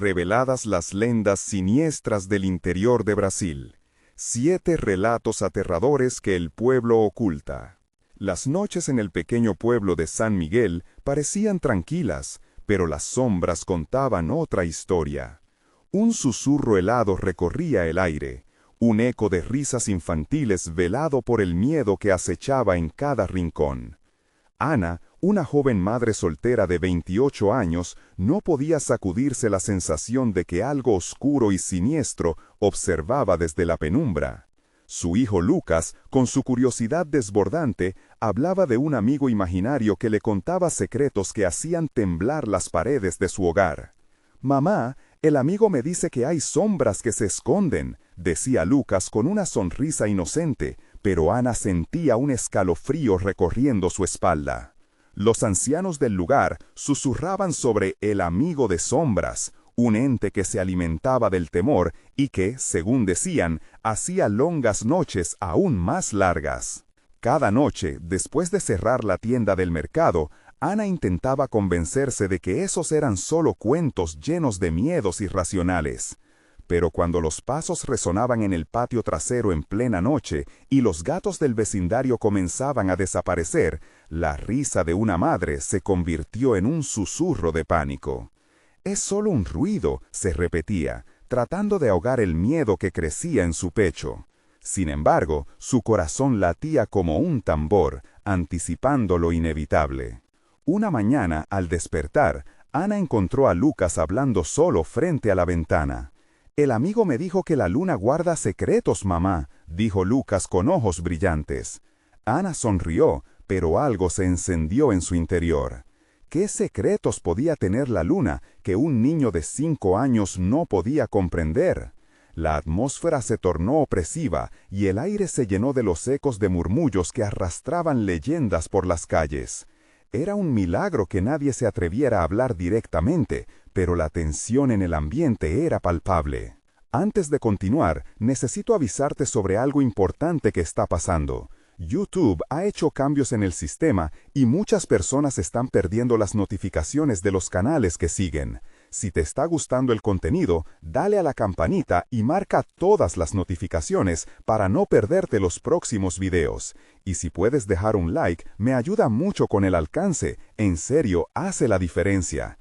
Reveladas las lendas siniestras del interior de Brasil. 7 relatos aterradores que el pueblo oculta. Las noches en el pequeño pueblo de San Miguel parecían tranquilas, pero las sombras contaban otra historia. Un susurro helado recorría el aire, un eco de risas infantiles velado por el miedo que acechaba en cada rincón. Ana, una joven madre soltera de 28 años, no podía sacudirse la sensación de que algo oscuro y siniestro observaba desde la penumbra. Su hijo Lucas, con su curiosidad desbordante, hablaba de un amigo imaginario que le contaba secretos que hacían temblar las paredes de su hogar. «Mamá, el amigo me dice que hay sombras que se esconden», decía Lucas con una sonrisa inocente, pero Ana sentía un escalofrío recorriendo su espalda. Los ancianos del lugar susurraban sobre el amigo de sombras, un ente que se alimentaba del temor y que, según decían, hacía longas noches aún más largas. Cada noche, después de cerrar la tienda del mercado, Ana intentaba convencerse de que esos eran solo cuentos llenos de miedos irracionales. Pero cuando los pasos resonaban en el patio trasero en plena noche y los gatos del vecindario comenzaban a desaparecer, la risa de una madre se convirtió en un susurro de pánico. «Es solo un ruido», se repetía, tratando de ahogar el miedo que crecía en su pecho. Sin embargo, su corazón latía como un tambor, anticipando lo inevitable. Una mañana, al despertar, Ana encontró a Lucas hablando solo frente a la ventana. «El amigo me dijo que la luna guarda secretos, mamá», dijo Lucas con ojos brillantes. Ana sonrió, pero algo se encendió en su interior. ¿Qué secretos podía tener la luna que un niño de 5 años no podía comprender? La atmósfera se tornó opresiva y el aire se llenó de los ecos de murmullos que arrastraban leyendas por las calles. Era un milagro que nadie se atreviera a hablar directamente, pero la tensión en el ambiente era palpable. Antes de continuar, necesito avisarte sobre algo importante que está pasando. YouTube ha hecho cambios en el sistema y muchas personas están perdiendo las notificaciones de los canales que siguen. Si te está gustando el contenido, dale a la campanita y marca todas las notificaciones para no perderte los próximos videos. Y si puedes dejar un like, me ayuda mucho con el alcance. En serio, hace la diferencia.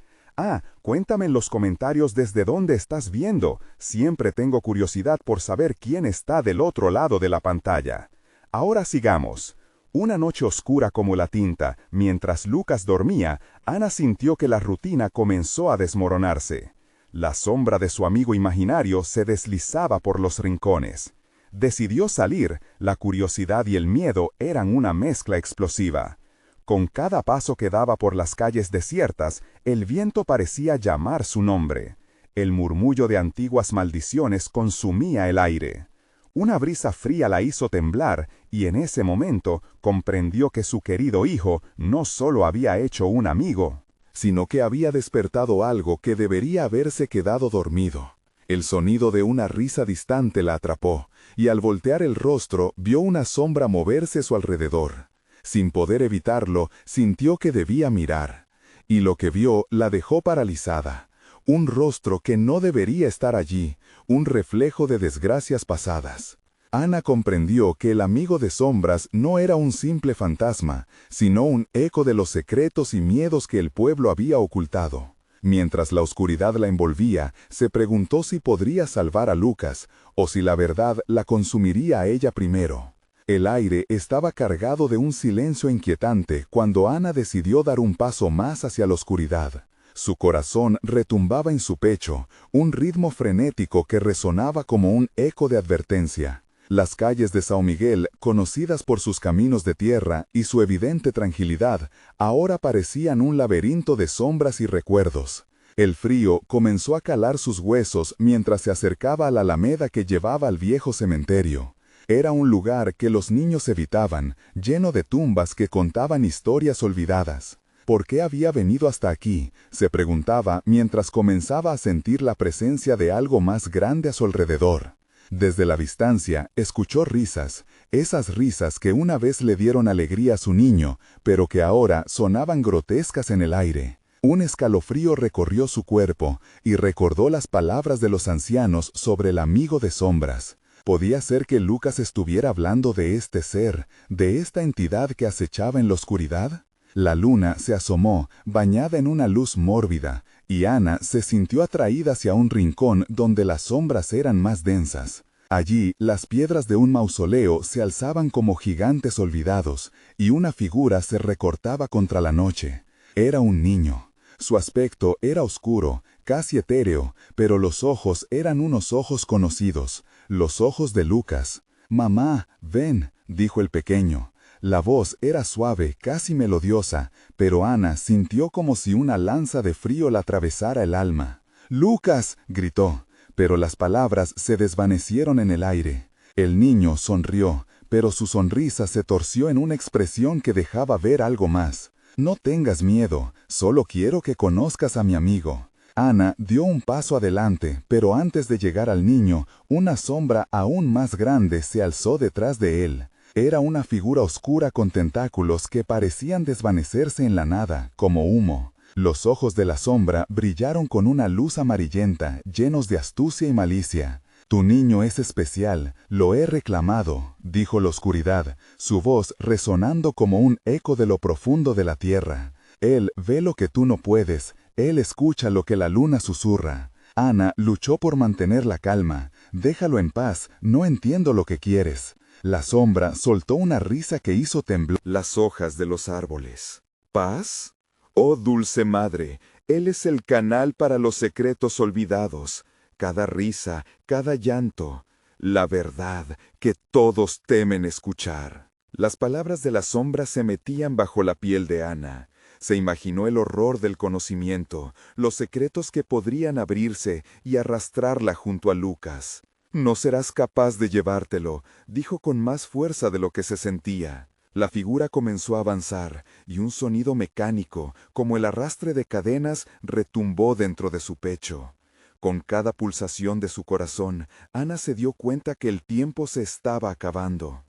Cuéntame en los comentarios desde dónde estás viendo. Siempre tengo curiosidad por saber quién está del otro lado de la pantalla. Ahora sigamos. Una noche oscura como la tinta, mientras Lucas dormía, Ana sintió que la rutina comenzó a desmoronarse. La sombra de su amigo imaginario se deslizaba por los rincones. Decidió salir, la curiosidad y el miedo eran una mezcla explosiva. Con cada paso que daba por las calles desiertas, el viento parecía llamar su nombre. El murmullo de antiguas maldiciones consumía el aire. Una brisa fría la hizo temblar y en ese momento comprendió que su querido hijo no solo había hecho un amigo, sino que había despertado algo que debería haberse quedado dormido. El sonido de una risa distante la atrapó, y al voltear el rostro vio una sombra moverse a su alrededor. Sin poder evitarlo, sintió que debía mirar, y lo que vio la dejó paralizada. Un rostro que no debería estar allí, un reflejo de desgracias pasadas. Ana comprendió que el amigo de sombras no era un simple fantasma, sino un eco de los secretos y miedos que el pueblo había ocultado. Mientras la oscuridad la envolvía, se preguntó si podría salvar a Lucas, o si la verdad la consumiría a ella primero. El aire estaba cargado de un silencio inquietante cuando Ana decidió dar un paso más hacia la oscuridad. Su corazón retumbaba en su pecho, un ritmo frenético que resonaba como un eco de advertencia. Las calles de São Miguel, conocidas por sus caminos de tierra y su evidente tranquilidad, ahora parecían un laberinto de sombras y recuerdos. El frío comenzó a calar sus huesos mientras se acercaba a la alameda que llevaba al viejo cementerio. Era un lugar que los niños evitaban, lleno de tumbas que contaban historias olvidadas. ¿Por qué había venido hasta aquí?, se preguntaba mientras comenzaba a sentir la presencia de algo más grande a su alrededor. Desde la distancia, escuchó risas, esas risas que una vez le dieron alegría a su niño, pero que ahora sonaban grotescas en el aire. Un escalofrío recorrió su cuerpo y recordó las palabras de los ancianos sobre el amigo de sombras. ¿Podía ser que Lucas estuviera hablando de este ser, de esta entidad que acechaba en la oscuridad? La luna se asomó, bañada en una luz mórbida, y Ana se sintió atraída hacia un rincón donde las sombras eran más densas. Allí, las piedras de un mausoleo se alzaban como gigantes olvidados, y una figura se recortaba contra la noche. Era un niño. Su aspecto era oscuro, casi etéreo, pero los ojos eran unos ojos conocidos, los ojos de Lucas. «Mamá, ven», dijo el pequeño. La voz era suave, casi melodiosa, pero Ana sintió como si una lanza de frío la atravesara el alma. «¡Lucas!», gritó, pero las palabras se desvanecieron en el aire. El niño sonrió, pero su sonrisa se torció en una expresión que dejaba ver algo más. «No tengas miedo, solo quiero que conozcas a mi amigo». Ana dio un paso adelante, pero antes de llegar al niño, una sombra aún más grande se alzó detrás de él. Era una figura oscura con tentáculos que parecían desvanecerse en la nada, como humo. Los ojos de la sombra brillaron con una luz amarillenta, llenos de astucia y malicia. «Tu niño es especial, lo he reclamado», dijo la oscuridad, su voz resonando como un eco de lo profundo de la tierra. «Él ve lo que tú no puedes, él escucha lo que la luna susurra». Ana luchó por mantener la calma. «Déjalo en paz, no entiendo lo que quieres». La sombra soltó una risa que hizo temblar las hojas de los árboles. «¿Paz? Oh dulce madre, él es el canal para los secretos olvidados. Cada risa, cada llanto, la verdad que todos temen escuchar». Las palabras de la sombra se metían bajo la piel de Ana. Se imaginó el horror del conocimiento, los secretos que podrían abrirse y arrastrarla junto a Lucas. «No serás capaz de llevártelo», dijo con más fuerza de lo que se sentía. La figura comenzó a avanzar, y un sonido mecánico, como el arrastre de cadenas, retumbó dentro de su pecho. Con cada pulsación de su corazón, Ana se dio cuenta que el tiempo se estaba acabando.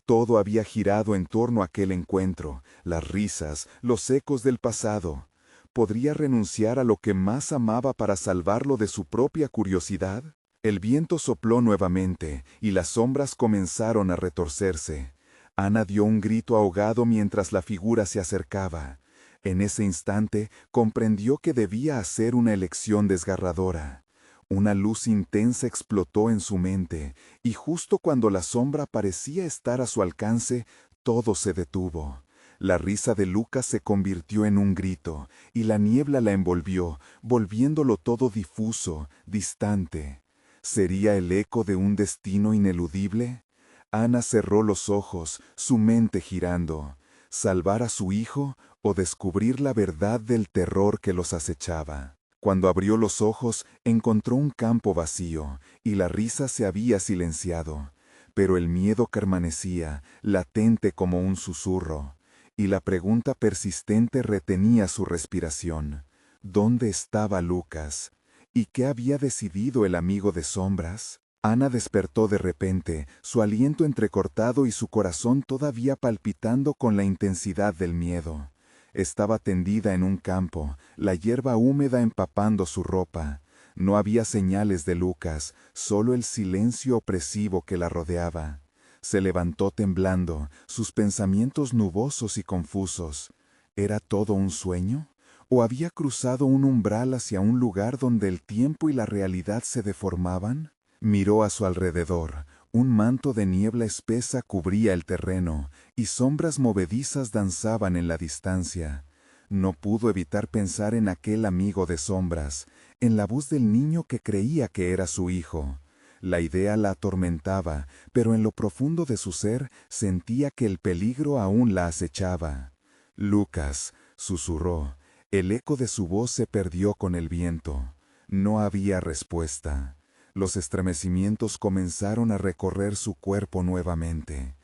Todo había girado en torno a aquel encuentro, las risas, los ecos del pasado. ¿Podría renunciar a lo que más amaba para salvarlo de su propia curiosidad? El viento sopló nuevamente, y las sombras comenzaron a retorcerse. Ana dio un grito ahogado mientras la figura se acercaba. En ese instante comprendió que debía hacer una elección desgarradora. Una luz intensa explotó en su mente, y justo cuando la sombra parecía estar a su alcance, todo se detuvo. La risa de Lucas se convirtió en un grito, y la niebla la envolvió, volviéndolo todo difuso, distante. ¿Sería el eco de un destino ineludible? Ana cerró los ojos, su mente girando. ¿Salvar a su hijo o descubrir la verdad del terror que los acechaba? Cuando abrió los ojos, encontró un campo vacío, y la risa se había silenciado. Pero el miedo permanecía, latente como un susurro, y la pregunta persistente retenía su respiración. ¿Dónde estaba Lucas? ¿Y qué había decidido el amigo de sombras? Ana despertó de repente, su aliento entrecortado y su corazón todavía palpitando con la intensidad del miedo. Estaba tendida en un campo, la hierba húmeda empapando su ropa. No había señales de Lucas, solo el silencio opresivo que la rodeaba. Se levantó temblando, sus pensamientos nubosos y confusos. ¿Era todo un sueño? ¿O había cruzado un umbral hacia un lugar donde el tiempo y la realidad se deformaban? Miró a su alrededor. Un manto de niebla espesa cubría el terreno, y sombras movedizas danzaban en la distancia. No pudo evitar pensar en aquel amigo de sombras, en la voz del niño que creía que era su hijo. La idea la atormentaba, pero en lo profundo de su ser sentía que el peligro aún la acechaba. «Lucas», susurró. El eco de su voz se perdió con el viento. No había respuesta. Los estremecimientos comenzaron a recorrer su cuerpo nuevamente.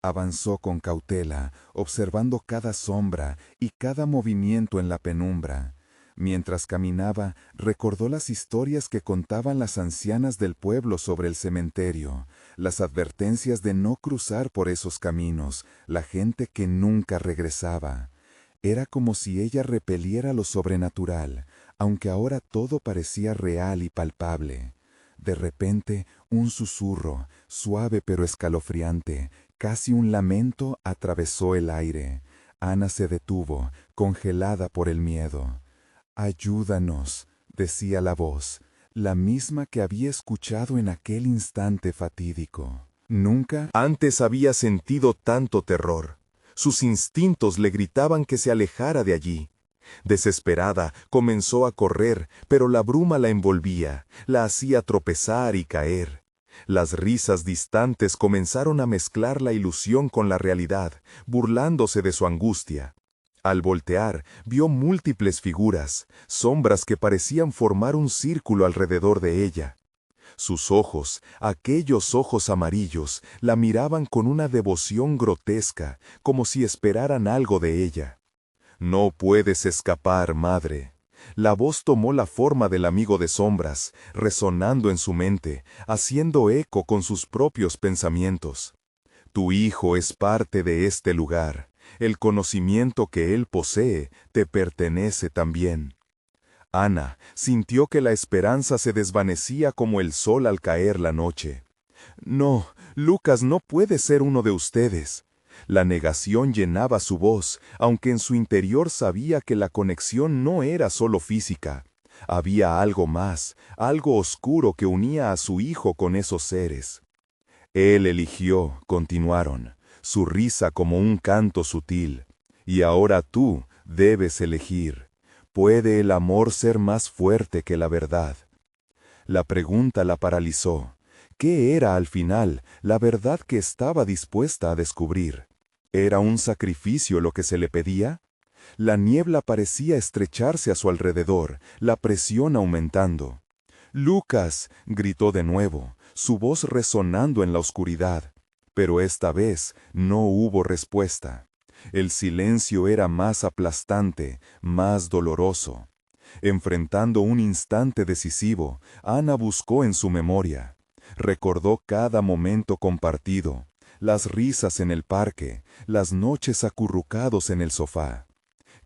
Avanzó con cautela, observando cada sombra y cada movimiento en la penumbra. Mientras caminaba, recordó las historias que contaban las ancianas del pueblo sobre el cementerio, las advertencias de no cruzar por esos caminos, la gente que nunca regresaba. Era como si ella repeliera lo sobrenatural, aunque ahora todo parecía real y palpable. De repente, un susurro, suave pero escalofriante, casi un lamento, atravesó el aire. Ana se detuvo, congelada por el miedo. «Ayúdanos», decía la voz, la misma que había escuchado en aquel instante fatídico. Nunca antes había sentido tanto terror. Sus instintos le gritaban que se alejara de allí. Desesperada, comenzó a correr, pero la bruma la envolvía, la hacía tropezar y caer. Las risas distantes comenzaron a mezclar la ilusión con la realidad, burlándose de su angustia. Al voltear, vio múltiples figuras, sombras que parecían formar un círculo alrededor de ella. Sus ojos, aquellos ojos amarillos, la miraban con una devoción grotesca, como si esperaran algo de ella. «No puedes escapar, madre». La voz tomó la forma del amigo de sombras, resonando en su mente, haciendo eco con sus propios pensamientos. «Tu hijo es parte de este lugar. El conocimiento que él posee te pertenece también». Ana sintió que la esperanza se desvanecía como el sol al caer la noche. «No, Lucas no puede ser uno de ustedes». La negación llenaba su voz, aunque en su interior sabía que la conexión no era solo física. Había algo más, algo oscuro que unía a su hijo con esos seres. «Él eligió», continuaron, su risa como un canto sutil. «Y ahora tú debes elegir. ¿Puede el amor ser más fuerte que la verdad?». La pregunta la paralizó. ¿Qué era al final la verdad que estaba dispuesta a descubrir? ¿Era un sacrificio lo que se le pedía? La niebla parecía estrecharse a su alrededor, la presión aumentando. «Lucas», gritó de nuevo, su voz resonando en la oscuridad. Pero esta vez no hubo respuesta. El silencio era más aplastante, más doloroso. Enfrentando un instante decisivo, Ana buscó en su memoria. Recordó cada momento compartido, las risas en el parque, las noches acurrucados en el sofá.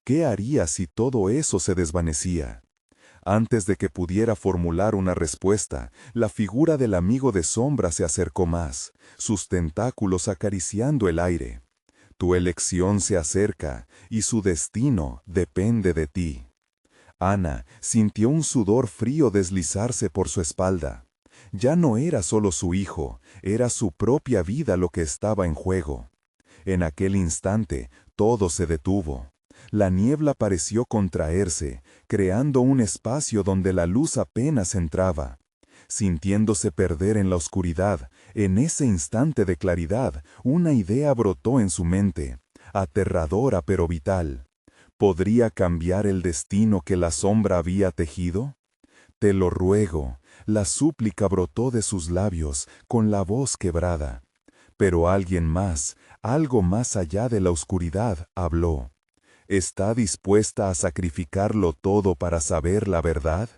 ¿Qué haría si todo eso se desvanecía? Antes de que pudiera formular una respuesta, la figura del amigo de sombra se acercó más, sus tentáculos acariciando el aire. «Tu elección se acerca, y su destino depende de ti». Ana sintió un sudor frío deslizarse por su espalda. Ya no era solo su hijo, era su propia vida lo que estaba en juego. En aquel instante, todo se detuvo. La niebla pareció contraerse, creando un espacio donde la luz apenas entraba. Sintiéndose perder en la oscuridad, en ese instante de claridad, una idea brotó en su mente, aterradora pero vital. ¿Podría cambiar el destino que la sombra había tejido? «Te lo ruego», la súplica brotó de sus labios, con la voz quebrada. Pero alguien más, algo más allá de la oscuridad, habló. «¿Está dispuesta a sacrificarlo todo para saber la verdad?».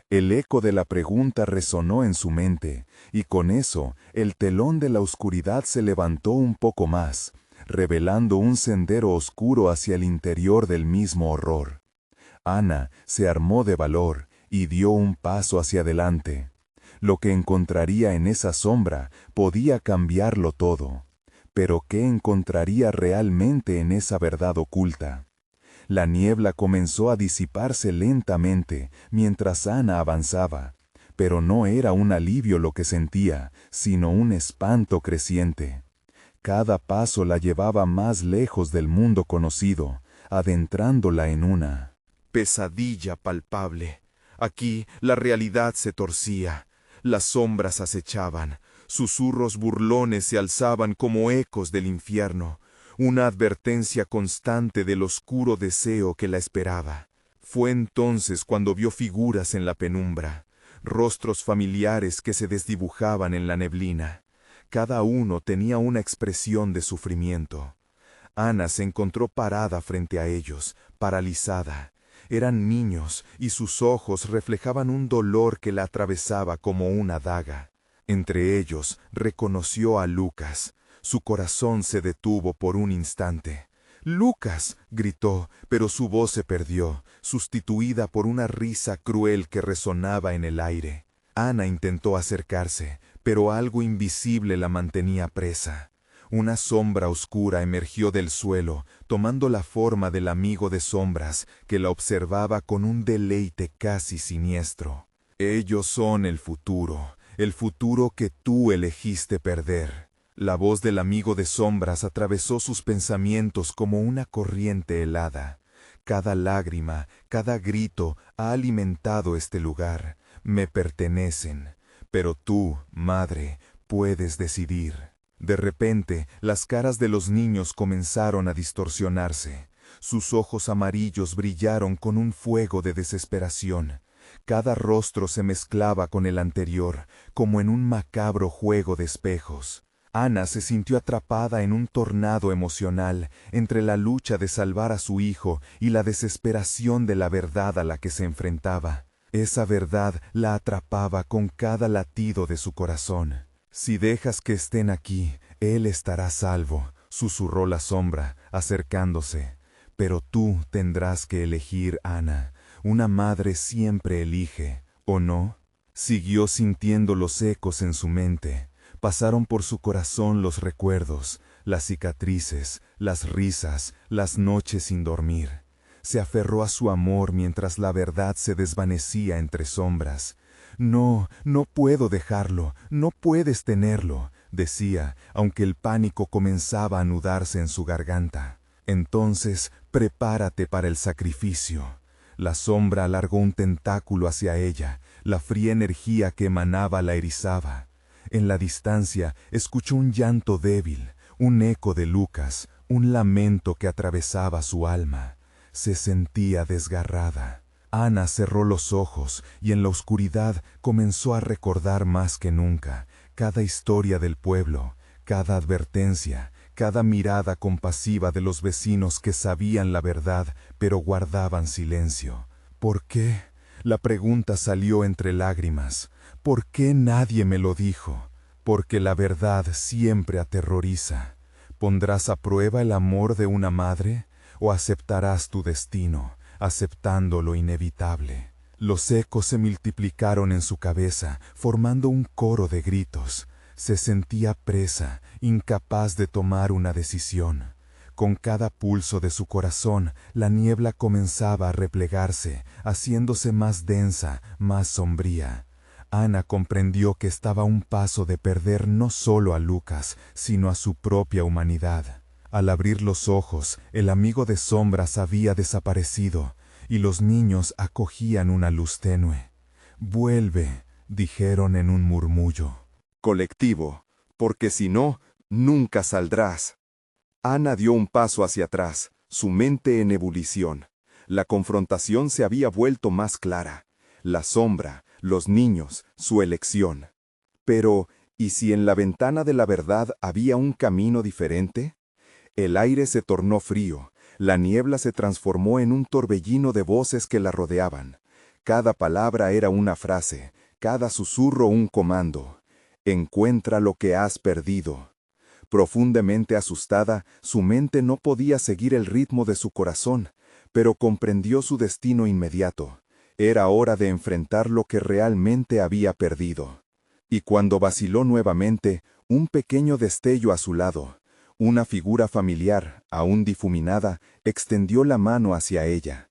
El eco de la pregunta resonó en su mente, y con eso, el telón de la oscuridad se levantó un poco más, revelando un sendero oscuro hacia el interior del mismo horror. Ana se armó de valor y dio un paso hacia adelante. Lo que encontraría en esa sombra podía cambiarlo todo. Pero ¿qué encontraría realmente en esa verdad oculta? La niebla comenzó a disiparse lentamente mientras Ana avanzaba, pero no era un alivio lo que sentía, sino un espanto creciente. Cada paso la llevaba más lejos del mundo conocido, adentrándola en una pesadilla palpable. Aquí la realidad se torcía, las sombras acechaban, susurros burlones se alzaban como ecos del infierno, una advertencia constante del oscuro deseo que la esperaba. Fue entonces cuando vio figuras en la penumbra, rostros familiares que se desdibujaban en la neblina. Cada uno tenía una expresión de sufrimiento. Ana se encontró parada frente a ellos, paralizada. Eran niños, y sus ojos reflejaban un dolor que la atravesaba como una daga. Entre ellos reconoció a Lucas. Su corazón se detuvo por un instante. «Lucas», gritó, pero su voz se perdió, sustituida por una risa cruel que resonaba en el aire. Ana intentó acercarse, pero algo invisible la mantenía presa. Una sombra oscura emergió del suelo, tomando la forma del amigo de sombras, que la observaba con un deleite casi siniestro. «Ellos son el futuro que tú elegiste perder». La voz del amigo de sombras atravesó sus pensamientos como una corriente helada. «Cada lágrima, cada grito ha alimentado este lugar. Me pertenecen. Pero tú, madre, puedes decidir». De repente, las caras de los niños comenzaron a distorsionarse. Sus ojos amarillos brillaron con un fuego de desesperación. Cada rostro se mezclaba con el anterior, como en un macabro juego de espejos. Ana se sintió atrapada en un tornado emocional entre la lucha de salvar a su hijo y la desesperación de la verdad a la que se enfrentaba. Esa verdad la atrapaba con cada latido de su corazón. «Si dejas que estén aquí, él estará salvo», susurró la sombra, acercándose. «Pero tú tendrás que elegir, Ana. Una madre siempre elige, ¿o no?». Siguió sintiendo los ecos en su mente. Pasaron por su corazón los recuerdos, las cicatrices, las risas, las noches sin dormir. Se aferró a su amor mientras la verdad se desvanecía entre sombras. «No, no puedo dejarlo, no puedes tenerlo», decía, aunque el pánico comenzaba a anudarse en su garganta. «Entonces, prepárate para el sacrificio». La sombra alargó un tentáculo hacia ella, la fría energía que emanaba la erizaba. En la distancia, escuchó un llanto débil, un eco de Lucas, un lamento que atravesaba su alma. Se sentía desgarrada. Ana cerró los ojos y en la oscuridad comenzó a recordar más que nunca cada historia del pueblo, cada advertencia, cada mirada compasiva de los vecinos que sabían la verdad pero guardaban silencio. «¿Por qué?». La pregunta salió entre lágrimas. «¿Por qué nadie me lo dijo?». «Porque la verdad siempre aterroriza. ¿Pondrás a prueba el amor de una madre o aceptarás tu destino, aceptando lo inevitable?». Los ecos se multiplicaron en su cabeza, formando un coro de gritos. Se sentía presa, incapaz de tomar una decisión. Con cada pulso de su corazón, la niebla comenzaba a replegarse, haciéndose más densa, más sombría. Ana comprendió que estaba a un paso de perder no solo a Lucas, sino a su propia humanidad. Al abrir los ojos, el amigo de sombras había desaparecido, y los niños acogían una luz tenue. «Vuelve», dijeron en un murmullo colectivo, «porque si no, nunca saldrás». Ana dio un paso hacia atrás, su mente en ebullición. La confrontación se había vuelto más clara. La sombra, los niños, su elección. Pero, ¿y si en la ventana de la verdad había un camino diferente? El aire se tornó frío, la niebla se transformó en un torbellino de voces que la rodeaban. Cada palabra era una frase, cada susurro un comando. «Encuentra lo que has perdido». Profundamente asustada, su mente no podía seguir el ritmo de su corazón, pero comprendió su destino inmediato. Era hora de enfrentar lo que realmente había perdido. Y cuando vaciló nuevamente, un pequeño destello a su lado, una figura familiar, aún difuminada, extendió la mano hacia ella.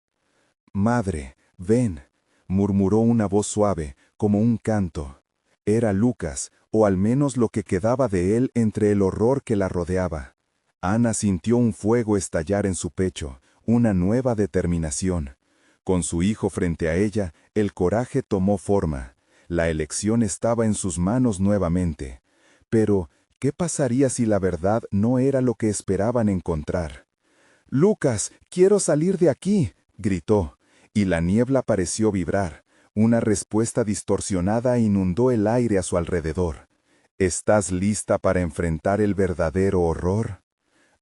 «Madre, ven», murmuró una voz suave, como un canto. Era Lucas, o al menos lo que quedaba de él entre el horror que la rodeaba. Ana sintió un fuego estallar en su pecho, una nueva determinación. Con su hijo frente a ella, el coraje tomó forma. La elección estaba en sus manos nuevamente. Pero, ¿qué pasaría si la verdad no era lo que esperaban encontrar? «Lucas, quiero salir de aquí», gritó, y la niebla pareció vibrar. Una respuesta distorsionada inundó el aire a su alrededor. «¿Estás lista para enfrentar el verdadero horror?».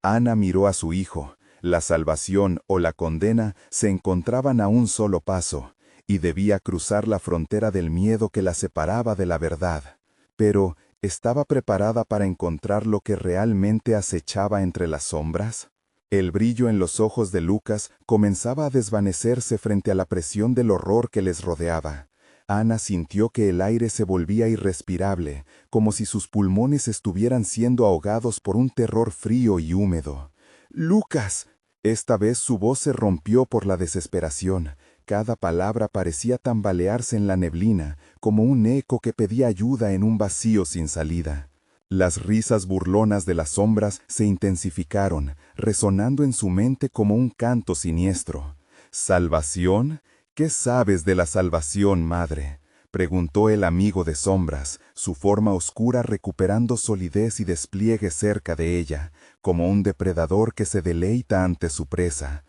Ana miró a su hijo. La salvación o la condena se encontraban a un solo paso, y debía cruzar la frontera del miedo que la separaba de la verdad. Pero, ¿estaba preparada para encontrar lo que realmente acechaba entre las sombras? El brillo en los ojos de Lucas comenzaba a desvanecerse frente a la presión del horror que les rodeaba. Ana sintió que el aire se volvía irrespirable, como si sus pulmones estuvieran siendo ahogados por un terror frío y húmedo. ¡Lucas! Esta vez su voz se rompió por la desesperación. Cada palabra parecía tambalearse en la neblina, como un eco que pedía ayuda en un vacío sin salida. Las risas burlonas de las sombras se intensificaron, resonando en su mente como un canto siniestro. ¿Salvación? ¿Qué sabes de la salvación, madre?, preguntó el amigo de sombras, su forma oscura recuperando solidez y despliegue cerca de ella, como un depredador que se deleita ante su presa.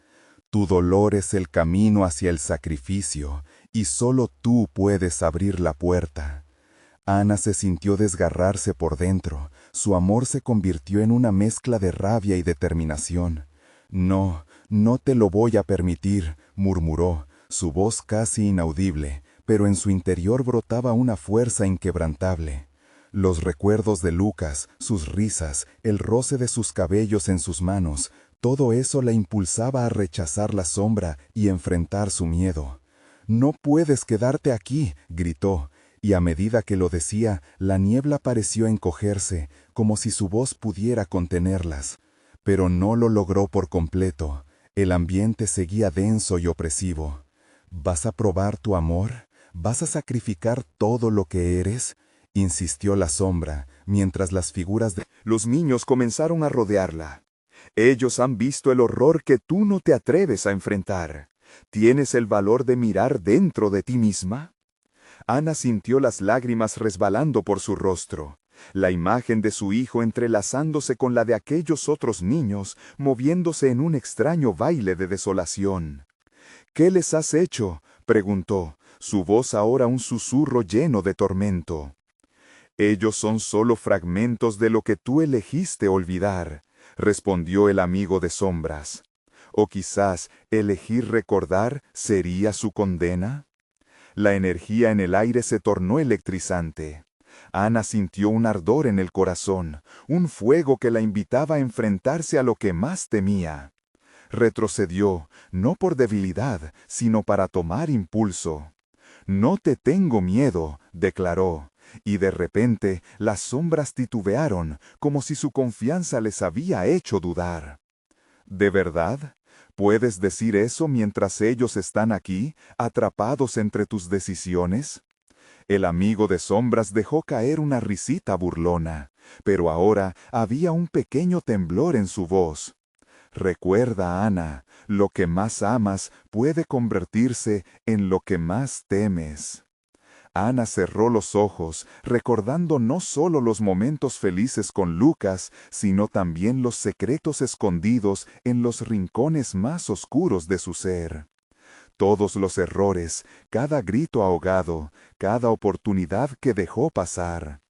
Tu dolor es el camino hacia el sacrificio, y solo tú puedes abrir la puerta. Ana se sintió desgarrarse por dentro. Su amor se convirtió en una mezcla de rabia y determinación. No, no te lo voy a permitir, murmuró, su voz casi inaudible, pero en su interior brotaba una fuerza inquebrantable. Los recuerdos de Lucas, sus risas, el roce de sus cabellos en sus manos, todo eso la impulsaba a rechazar la sombra y enfrentar su miedo. «No puedes quedarte aquí», gritó, y a medida que lo decía, la niebla pareció encogerse, como si su voz pudiera contenerlas. Pero no lo logró por completo. El ambiente seguía denso y opresivo. «¿Vas a probar tu amor? ¿Vas a sacrificar todo lo que eres?», insistió la sombra, mientras las figuras de los niños comenzaron a rodearla. «Ellos han visto el horror que tú no te atreves a enfrentar. ¿Tienes el valor de mirar dentro de ti misma?». Ana sintió las lágrimas resbalando por su rostro. La imagen de su hijo entrelazándose con la de aquellos otros niños, moviéndose en un extraño baile de desolación. «¿Qué les has hecho?», preguntó, su voz ahora un susurro lleno de tormento. «Ellos son solo fragmentos de lo que tú elegiste olvidar», respondió el amigo de sombras. «¿O quizás elegir recordar sería su condena?». La energía en el aire se tornó electrizante. Ana sintió un ardor en el corazón, un fuego que la invitaba a enfrentarse a lo que más temía. Retrocedió, no por debilidad, sino para tomar impulso. «No te tengo miedo», declaró, y de repente las sombras titubearon, como si su confianza les había hecho dudar. «¿De verdad? ¿Puedes decir eso mientras ellos están aquí, atrapados entre tus decisiones?». El amigo de sombras dejó caer una risita burlona, pero ahora había un pequeño temblor en su voz. «Recuerda, Ana, lo que más amas puede convertirse en lo que más temes». Ana cerró los ojos, recordando no solo los momentos felices con Lucas, sino también los secretos escondidos en los rincones más oscuros de su ser. Todos los errores, cada grito ahogado, cada oportunidad que dejó pasar.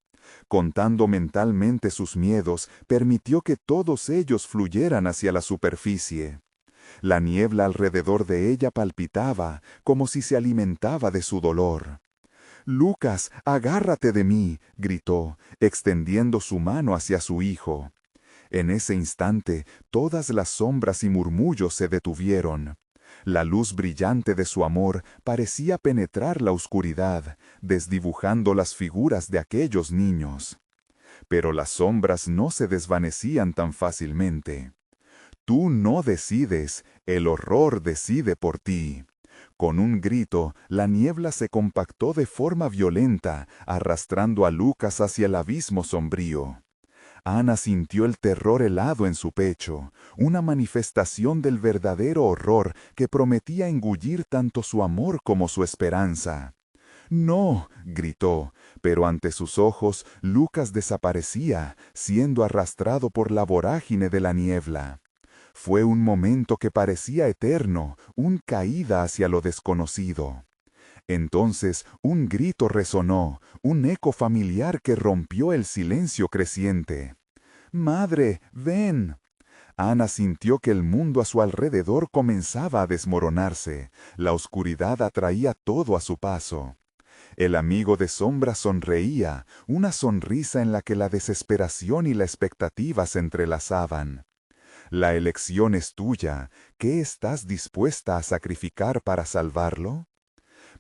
Contando mentalmente sus miedos, permitió que todos ellos fluyeran hacia la superficie. La niebla alrededor de ella palpitaba, como si se alimentaba de su dolor. «Lucas, agárrate de mí», gritó, extendiendo su mano hacia su hijo. En ese instante, todas las sombras y murmullos se detuvieron. La luz brillante de su amor parecía penetrar la oscuridad, desdibujando las figuras de aquellos niños. Pero las sombras no se desvanecían tan fácilmente. «Tú no decides, el horror decide por ti». Con un grito, la niebla se compactó de forma violenta, arrastrando a Lucas hacia el abismo sombrío. Ana sintió el terror helado en su pecho, una manifestación del verdadero horror que prometía engullir tanto su amor como su esperanza. «No», gritó, pero ante sus ojos Lucas desaparecía, siendo arrastrado por la vorágine de la niebla. Fue un momento que parecía eterno, una caída hacia lo desconocido. Entonces un grito resonó, un eco familiar que rompió el silencio creciente. «¡Madre, ven!». Ana sintió que el mundo a su alrededor comenzaba a desmoronarse. La oscuridad atraía todo a su paso. El amigo de sombra sonreía, una sonrisa en la que la desesperación y la expectativa se entrelazaban. La elección es tuya. ¿Qué estás dispuesta a sacrificar para salvarlo?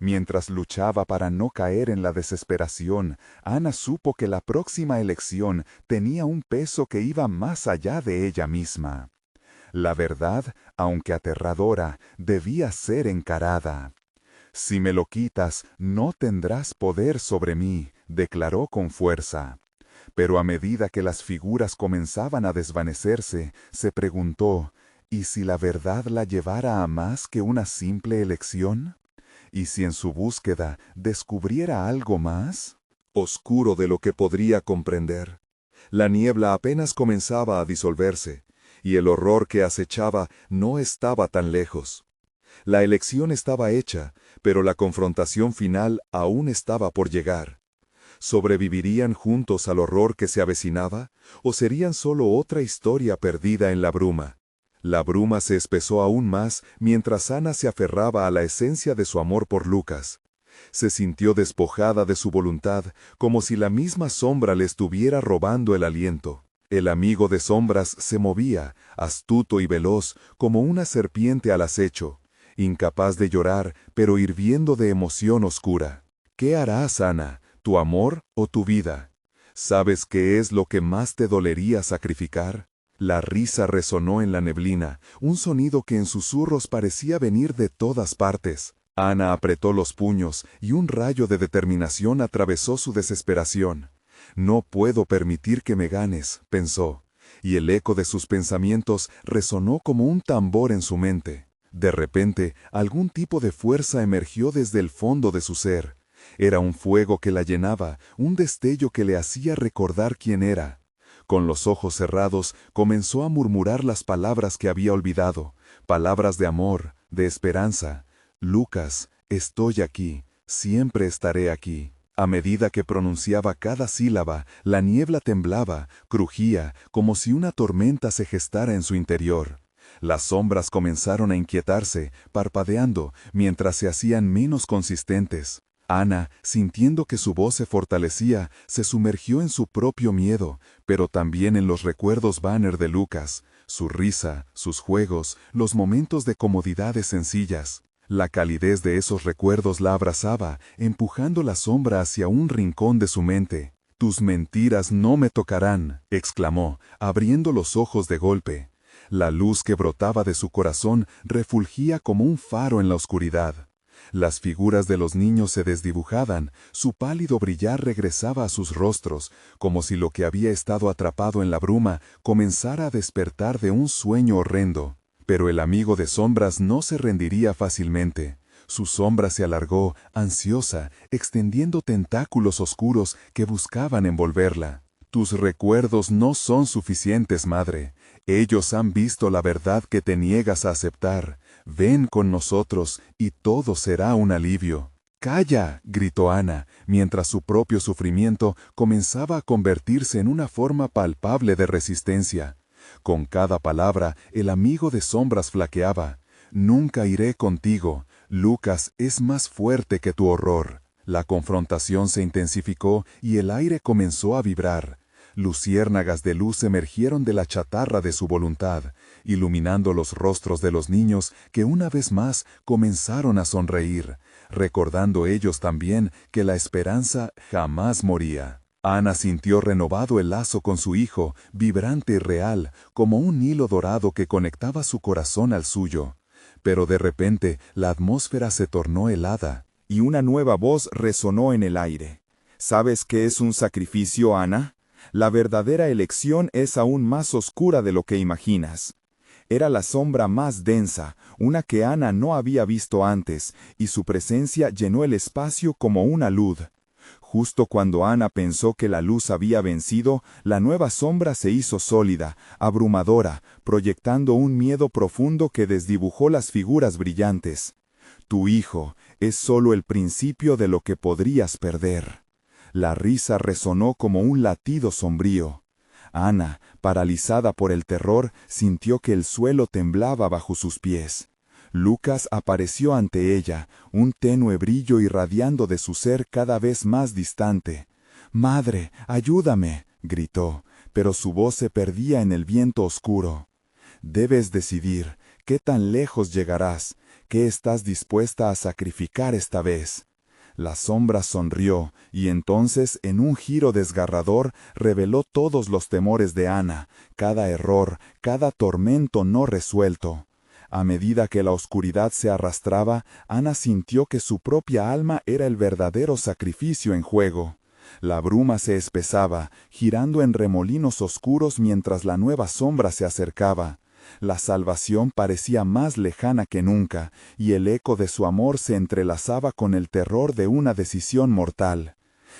Mientras luchaba para no caer en la desesperación, Ana supo que la próxima elección tenía un peso que iba más allá de ella misma. La verdad, aunque aterradora, debía ser encarada. «Si me lo quitas, no tendrás poder sobre mí», declaró con fuerza. Pero a medida que las figuras comenzaban a desvanecerse, se preguntó, ¿y si la verdad la llevara a más que una simple elección? ¿Y si en su búsqueda descubriera algo más? Oscuro de lo que podría comprender. La niebla apenas comenzaba a disolverse, y el horror que acechaba no estaba tan lejos. La elección estaba hecha, pero la confrontación final aún estaba por llegar. ¿Sobrevivirían juntos al horror que se avecinaba, o serían solo otra historia perdida en la bruma? La bruma se espesó aún más mientras Ana se aferraba a la esencia de su amor por Lucas. Se sintió despojada de su voluntad, como si la misma sombra le estuviera robando el aliento. El amigo de sombras se movía, astuto y veloz, como una serpiente al acecho, incapaz de llorar, pero hirviendo de emoción oscura. ¿Qué harás, Ana? ¿Tu amor o tu vida? ¿Sabes qué es lo que más te dolería sacrificar? La risa resonó en la neblina, un sonido que en susurros parecía venir de todas partes. Ana apretó los puños y un rayo de determinación atravesó su desesperación. «No puedo permitir que me ganes», pensó, y el eco de sus pensamientos resonó como un tambor en su mente. De repente, algún tipo de fuerza emergió desde el fondo de su ser. Era un fuego que la llenaba, un destello que le hacía recordar quién era. Con los ojos cerrados, comenzó a murmurar las palabras que había olvidado, palabras de amor, de esperanza. «Lucas, estoy aquí, siempre estaré aquí». A medida que pronunciaba cada sílaba, la niebla temblaba, crujía, como si una tormenta se gestara en su interior. Las sombras comenzaron a inquietarse, parpadeando, mientras se hacían menos consistentes. Ana, sintiendo que su voz se fortalecía, se sumergió en su propio miedo, pero también en los recuerdos Banner de Lucas, su risa, sus juegos, los momentos de comodidades sencillas. La calidez de esos recuerdos la abrazaba, empujando la sombra hacia un rincón de su mente. «Tus mentiras no me tocarán», exclamó, abriendo los ojos de golpe. La luz que brotaba de su corazón refulgía como un faro en la oscuridad. Las figuras de los niños se desdibujaban, su pálido brillar regresaba a sus rostros, como si lo que había estado atrapado en la bruma comenzara a despertar de un sueño horrendo. Pero el amigo de sombras no se rendiría fácilmente. Su sombra se alargó, ansiosa, extendiendo tentáculos oscuros que buscaban envolverla. «Tus recuerdos no son suficientes, madre. Ellos han visto la verdad que te niegas a aceptar. Ven con nosotros y todo será un alivio». «¡Calla!», gritó Ana, mientras su propio sufrimiento comenzaba a convertirse en una forma palpable de resistencia. Con cada palabra, el amigo de sombras flaqueaba. «Nunca iré contigo. Lucas es más fuerte que tu horror». La confrontación se intensificó y el aire comenzó a vibrar. Luciérnagas de luz emergieron de la chatarra de su voluntad, iluminando los rostros de los niños que una vez más comenzaron a sonreír, recordando ellos también que la esperanza jamás moría. Ana sintió renovado el lazo con su hijo, vibrante y real, como un hilo dorado que conectaba su corazón al suyo. Pero de repente la atmósfera se tornó helada. Y una nueva voz resonó en el aire. «¿Sabes qué es un sacrificio, Ana? La verdadera elección es aún más oscura de lo que imaginas». Era la sombra más densa, una que Ana no había visto antes, y su presencia llenó el espacio como una luz. Justo cuando Ana pensó que la luz había vencido, la nueva sombra se hizo sólida, abrumadora, proyectando un miedo profundo que desdibujó las figuras brillantes. «Tu hijo es solo el principio de lo que podrías perder». La risa resonó como un latido sombrío. Ana, paralizada por el terror, sintió que el suelo temblaba bajo sus pies. Lucas apareció ante ella, un tenue brillo irradiando de su ser cada vez más distante. «Madre, ayúdame», gritó, pero su voz se perdía en el viento oscuro. Debes decidir, ¿qué tan lejos llegarás? ¿Qué estás dispuesta a sacrificar esta vez? La sombra sonrió, y entonces, en un giro desgarrador, reveló todos los temores de Ana, cada error, cada tormento no resuelto. A medida que la oscuridad se arrastraba, Ana sintió que su propia alma era el verdadero sacrificio en juego. La bruma se espesaba, girando en remolinos oscuros mientras la nueva sombra se acercaba. La salvación parecía más lejana que nunca, y el eco de su amor se entrelazaba con el terror de una decisión mortal.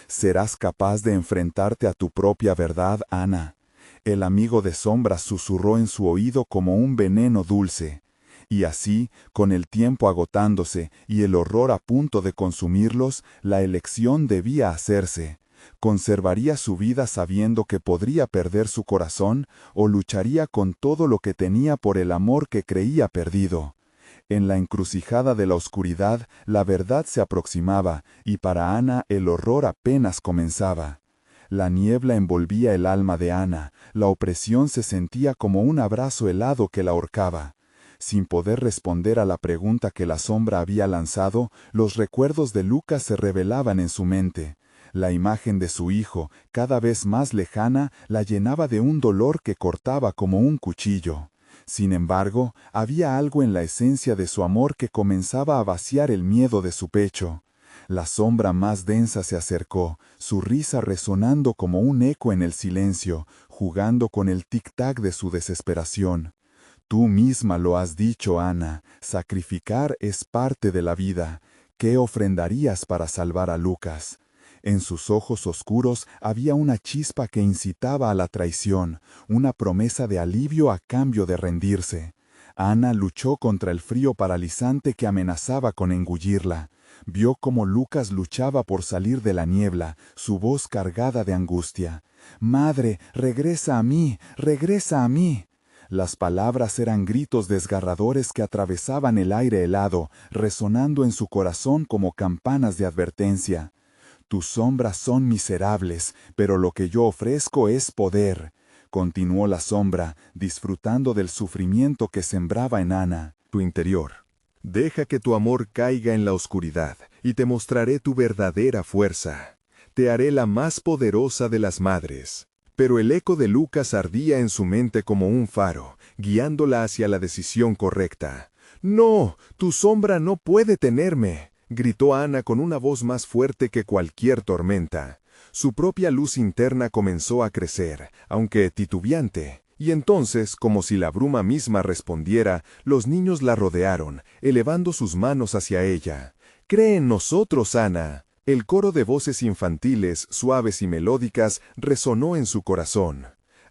¿Serás capaz de enfrentarte a tu propia verdad, Ana? El amigo de sombras susurró en su oído como un veneno dulce. Y así, con el tiempo agotándose y el horror a punto de consumirlos, la elección debía hacerse. ¿Conservaría su vida sabiendo que podría perder su corazón, o lucharía con todo lo que tenía por el amor que creía perdido? En la encrucijada de la oscuridad, la verdad se aproximaba, y para Ana el horror apenas comenzaba. La niebla envolvía el alma de Ana, la opresión se sentía como un abrazo helado que la ahorcaba. Sin poder responder a la pregunta que la sombra había lanzado, los recuerdos de Lucas se revelaban en su mente. La imagen de su hijo, cada vez más lejana, la llenaba de un dolor que cortaba como un cuchillo. Sin embargo, había algo en la esencia de su amor que comenzaba a vaciar el miedo de su pecho. La sombra más densa se acercó, su risa resonando como un eco en el silencio, jugando con el tic-tac de su desesperación. Tú misma lo has dicho, Ana, sacrificar es parte de la vida. ¿Qué ofrendarías para salvar a Lucas? En sus ojos oscuros había una chispa que incitaba a la traición, una promesa de alivio a cambio de rendirse. Ana luchó contra el frío paralizante que amenazaba con engullirla. Vio cómo Lucas luchaba por salir de la niebla, su voz cargada de angustia. «Madre, regresa a mí, regresa a mí». Las palabras eran gritos desgarradores que atravesaban el aire helado, resonando en su corazón como campanas de advertencia. Tus sombras son miserables, pero lo que yo ofrezco es poder, continuó la sombra, disfrutando del sufrimiento que sembraba en Ana. Tu interior. Deja que tu amor caiga en la oscuridad, y te mostraré tu verdadera fuerza. Te haré la más poderosa de las madres. Pero el eco de Lucas ardía en su mente como un faro, guiándola hacia la decisión correcta. «No, tu sombra no puede tenerme», gritó Ana con una voz más fuerte que cualquier tormenta. Su propia luz interna comenzó a crecer, aunque titubeante, y entonces, como si la bruma misma respondiera, los niños la rodearon, elevando sus manos hacia ella. «Cree en nosotros, Ana». El coro de voces infantiles, suaves y melódicas, resonó en su corazón.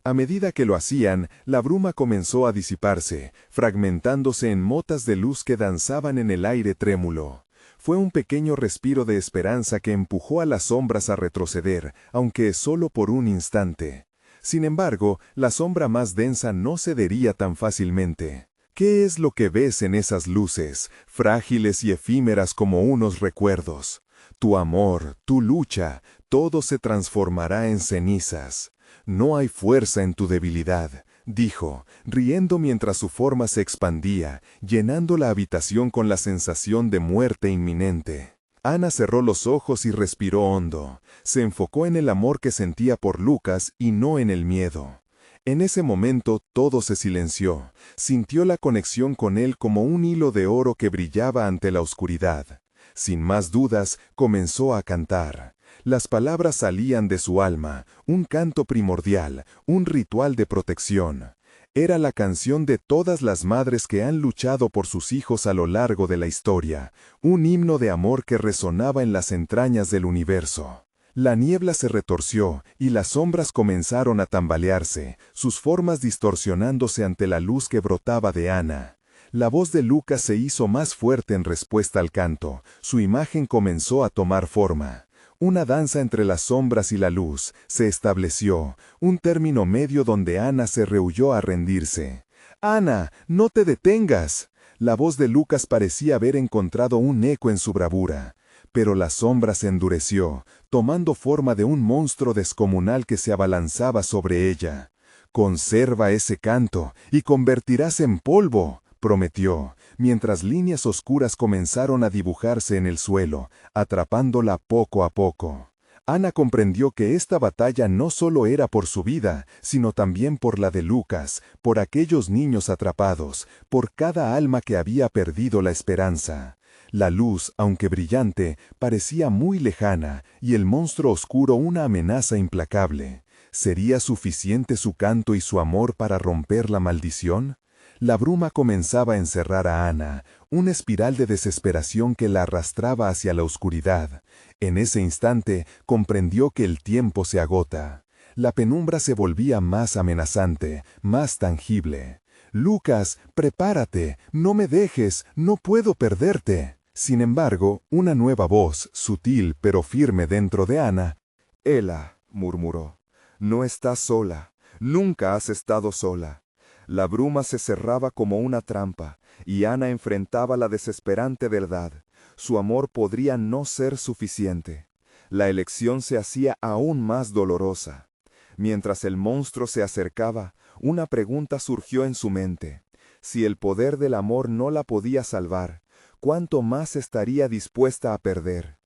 A medida que lo hacían, la bruma comenzó a disiparse, fragmentándose en motas de luz que danzaban en el aire trémulo. Fue un pequeño respiro de esperanza que empujó a las sombras a retroceder, aunque solo por un instante. Sin embargo, la sombra más densa no cedería tan fácilmente. ¿Qué es lo que ves en esas luces, frágiles y efímeras como unos recuerdos? Tu amor, tu lucha, todo se transformará en cenizas. No hay fuerza en tu debilidad, dijo, riendo mientras su forma se expandía, llenando la habitación con la sensación de muerte inminente. Ana cerró los ojos y respiró hondo. Se enfocó en el amor que sentía por Lucas y no en el miedo. En ese momento todo se silenció. Sintió la conexión con él como un hilo de oro que brillaba ante la oscuridad. Sin más dudas, comenzó a cantar. Las palabras salían de su alma, un canto primordial, un ritual de protección. Era la canción de todas las madres que han luchado por sus hijos a lo largo de la historia, un himno de amor que resonaba en las entrañas del universo. La niebla se retorció y las sombras comenzaron a tambalearse, sus formas distorsionándose ante la luz que brotaba de Ana. La voz de Lucas se hizo más fuerte en respuesta al canto, su imagen comenzó a tomar forma. Una danza entre las sombras y la luz se estableció, un término medio donde Ana se rehuyó a rendirse. «Ana, no te detengas». La voz de Lucas parecía haber encontrado un eco en su bravura. Pero la sombra se endureció, tomando forma de un monstruo descomunal que se abalanzaba sobre ella. Conserva ese canto y convertirás en polvo, prometió, mientras líneas oscuras comenzaron a dibujarse en el suelo, atrapándola poco a poco. Ana comprendió que esta batalla no solo era por su vida, sino también por la de Lucas, por aquellos niños atrapados, por cada alma que había perdido la esperanza. La luz, aunque brillante, parecía muy lejana, y el monstruo oscuro una amenaza implacable. ¿Sería suficiente su canto y su amor para romper la maldición? La bruma comenzaba a encerrar a Ana, una espiral de desesperación que la arrastraba hacia la oscuridad. En ese instante comprendió que el tiempo se agota. La penumbra se volvía más amenazante, más tangible. «Lucas, prepárate, no me dejes, no puedo perderte». Sin embargo, una nueva voz, sutil pero firme dentro de Ana. «Ela», murmuró, «no estás sola, nunca has estado sola». La bruma se cerraba como una trampa, y Ana enfrentaba la desesperante verdad. Su amor podría no ser suficiente. La elección se hacía aún más dolorosa. Mientras el monstruo se acercaba, una pregunta surgió en su mente. Si el poder del amor no la podía salvar, ¿cuánto más estaría dispuesta a perder?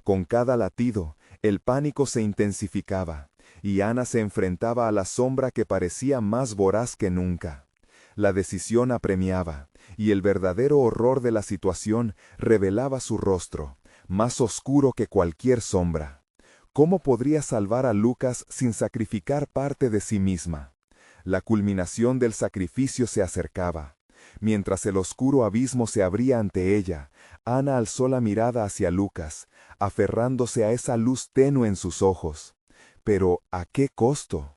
Con cada latido, el pánico se intensificaba, y Ana se enfrentaba a la sombra que parecía más voraz que nunca. La decisión apremiaba, y el verdadero horror de la situación revelaba su rostro, más oscuro que cualquier sombra. ¿Cómo podría salvar a Lucas sin sacrificar parte de sí misma? La culminación del sacrificio se acercaba. Mientras el oscuro abismo se abría ante ella, Ana alzó la mirada hacia Lucas, aferrándose a esa luz tenue en sus ojos. Pero, ¿a qué costo?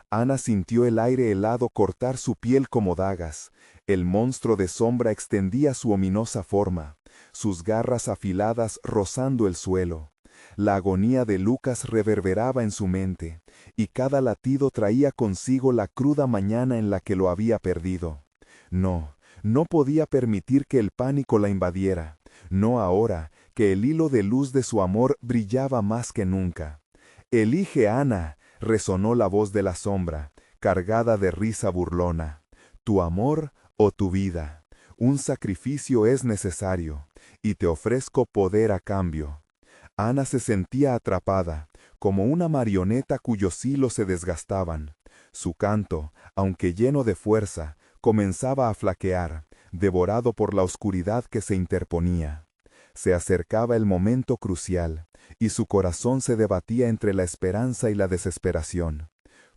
Ana sintió el aire helado cortar su piel como dagas. El monstruo de sombra extendía su ominosa forma, sus garras afiladas rozando el suelo. La agonía de Lucas reverberaba en su mente, y cada latido traía consigo la cruda mañana en la que lo había perdido. No, no podía permitir que el pánico la invadiera, no ahora, que el hilo de luz de su amor brillaba más que nunca. «Elige, Ana», resonó la voz de la sombra, cargada de risa burlona. «¿Tu amor o tu vida? Un sacrificio es necesario, y te ofrezco poder a cambio». Ana se sentía atrapada, como una marioneta cuyos hilos se desgastaban. Su canto, aunque lleno de fuerza, comenzaba a flaquear, devorado por la oscuridad que se interponía. Se acercaba el momento crucial, y su corazón se debatía entre la esperanza y la desesperación.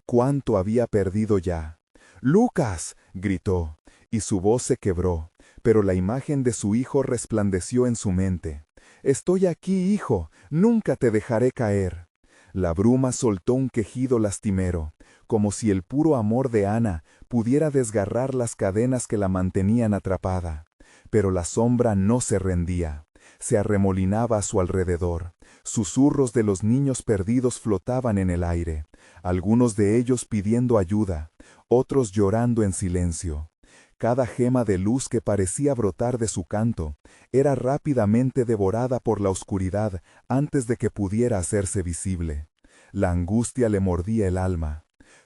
¿Cuánto había perdido ya? «¡Lucas!», gritó, y su voz se quebró, pero la imagen de su hijo resplandeció en su mente. «Estoy aquí, hijo, nunca te dejaré caer». La bruma soltó un quejido lastimero, como si el puro amor de Ana pudiera desgarrar las cadenas que la mantenían atrapada. Pero la sombra no se rendía. Se arremolinaba a su alrededor. Susurros de los niños perdidos flotaban en el aire, algunos de ellos pidiendo ayuda, otros llorando en silencio. Cada gema de luz que parecía brotar de su canto era rápidamente devorada por la oscuridad antes de que pudiera hacerse visible. La angustia le mordía el alma.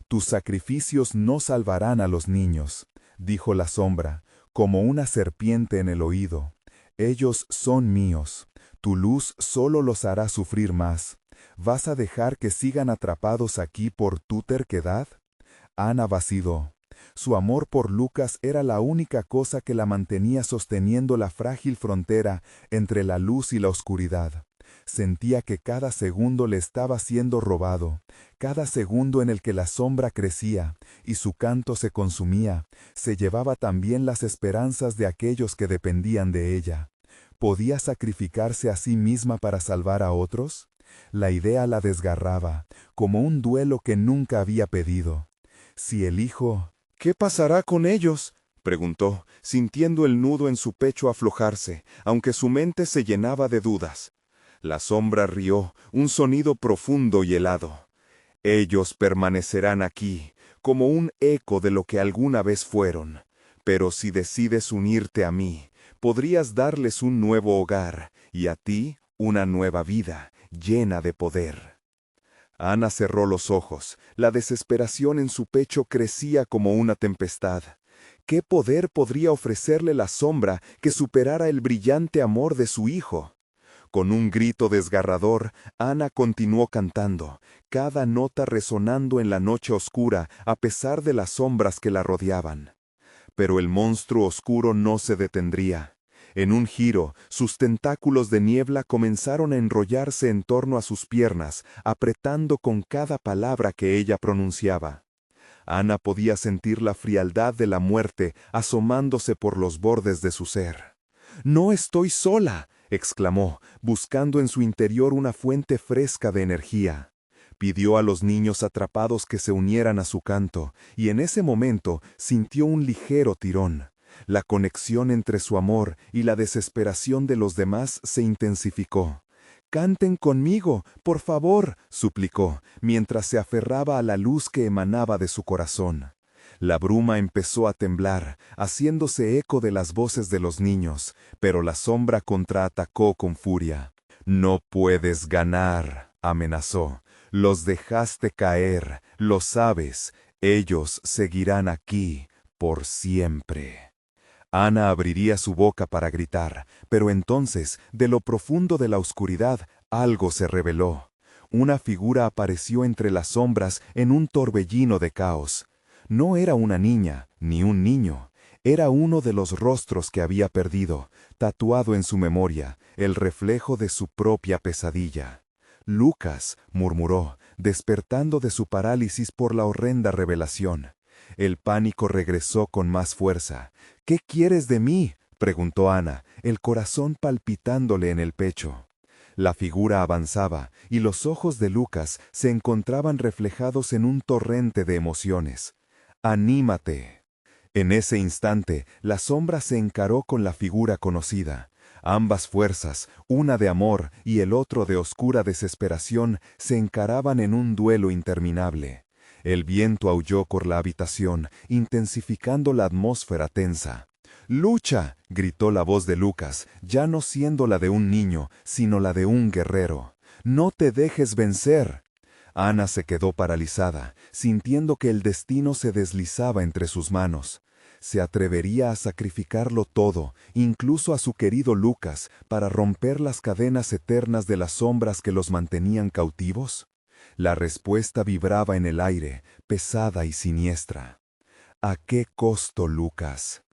«Tus sacrificios no salvarán a los niños», dijo la sombra, como una serpiente en el oído. «Ellos son míos. Tu luz solo los hará sufrir más. ¿Vas a dejar que sigan atrapados aquí por tu terquedad?» Ana vaciló. Su amor por Lucas era la única cosa que la mantenía sosteniendo la frágil frontera entre la luz y la oscuridad. Sentía que cada segundo le estaba siendo robado, cada segundo en el que la sombra crecía y su canto se consumía, se llevaba también las esperanzas de aquellos que dependían de ella. ¿Podía sacrificarse a sí misma para salvar a otros? La idea la desgarraba, como un duelo que nunca había pedido. Si elijo... «¿Qué pasará con ellos?», preguntó, sintiendo el nudo en su pecho aflojarse, aunque su mente se llenaba de dudas. La sombra rió, un sonido profundo y helado. «Ellos permanecerán aquí, como un eco de lo que alguna vez fueron. Pero si decides unirte a mí, podrías darles un nuevo hogar, y a ti una nueva vida, llena de poder». Ana cerró los ojos. La desesperación en su pecho crecía como una tempestad. ¿Qué poder podría ofrecerle la sombra que superara el brillante amor de su hijo? Con un grito desgarrador, Ana continuó cantando, cada nota resonando en la noche oscura a pesar de las sombras que la rodeaban. Pero el monstruo oscuro no se detendría. En un giro, sus tentáculos de niebla comenzaron a enrollarse en torno a sus piernas, apretando con cada palabra que ella pronunciaba. Ana podía sentir la frialdad de la muerte asomándose por los bordes de su ser. «¡No estoy sola!», exclamó, buscando en su interior una fuente fresca de energía. Pidió a los niños atrapados que se unieran a su canto, y en ese momento sintió un ligero tirón. La conexión entre su amor y la desesperación de los demás se intensificó. «¡Canten conmigo, por favor!», suplicó, mientras se aferraba a la luz que emanaba de su corazón. La bruma empezó a temblar, haciéndose eco de las voces de los niños, pero la sombra contraatacó con furia. «No puedes ganar», amenazó. «Los dejaste caer, lo sabes, ellos seguirán aquí por siempre». Ana abriría su boca para gritar, pero entonces, de lo profundo de la oscuridad, algo se reveló. Una figura apareció entre las sombras en un torbellino de caos. No era una niña, ni un niño. Era uno de los rostros que había perdido, tatuado en su memoria, el reflejo de su propia pesadilla. «Lucas», murmuró, despertando de su parálisis por la horrenda revelación. El pánico regresó con más fuerza. «¿Qué quieres de mí?», preguntó Ana, el corazón palpitándole en el pecho. La figura avanzaba, y los ojos de Lucas se encontraban reflejados en un torrente de emociones. «Anímate». En ese instante, la sombra se encaró con la figura conocida. Ambas fuerzas, una de amor y el otro de oscura desesperación, se encaraban en un duelo interminable. El viento aulló por la habitación, intensificando la atmósfera tensa. «¡Lucha!», gritó la voz de Lucas, ya no siendo la de un niño, sino la de un guerrero. «¡No te dejes vencer!». Ana se quedó paralizada, sintiendo que el destino se deslizaba entre sus manos. ¿Se atrevería a sacrificarlo todo, incluso a su querido Lucas, para romper las cadenas eternas de las sombras que los mantenían cautivos? La respuesta vibraba en el aire, pesada y siniestra. «¿A qué costo, Lucas?».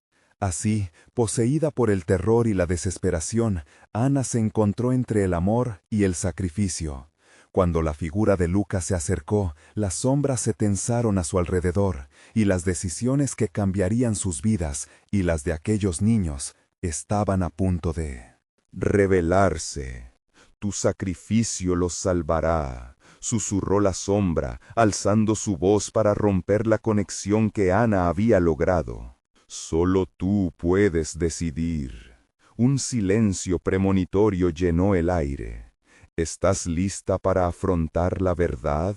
Así, poseída por el terror y la desesperación, Ana se encontró entre el amor y el sacrificio. Cuando la figura de Lucas se acercó, las sombras se tensaron a su alrededor, y las decisiones que cambiarían sus vidas y las de aquellos niños estaban a punto de revelarse. «Tu sacrificio los salvará», susurró la sombra, alzando su voz para romper la conexión que Ana había logrado. «Solo tú puedes decidir». Un silencio premonitorio llenó el aire. «¿Estás lista para afrontar la verdad?».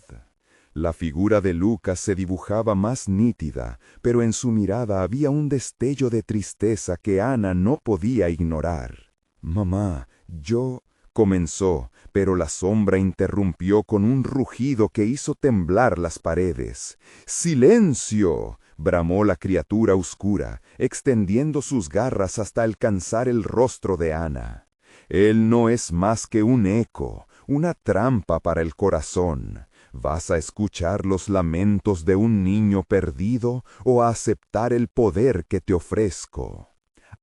La figura de Lucas se dibujaba más nítida, pero en su mirada había un destello de tristeza que Ana no podía ignorar. «Mamá, yo…», comenzó, pero la sombra interrumpió con un rugido que hizo temblar las paredes. «¡Silencio!», bramó la criatura oscura, extendiendo sus garras hasta alcanzar el rostro de Ana. «Él no es más que un eco, una trampa para el corazón. ¿Vas a escuchar los lamentos de un niño perdido o a aceptar el poder que te ofrezco?».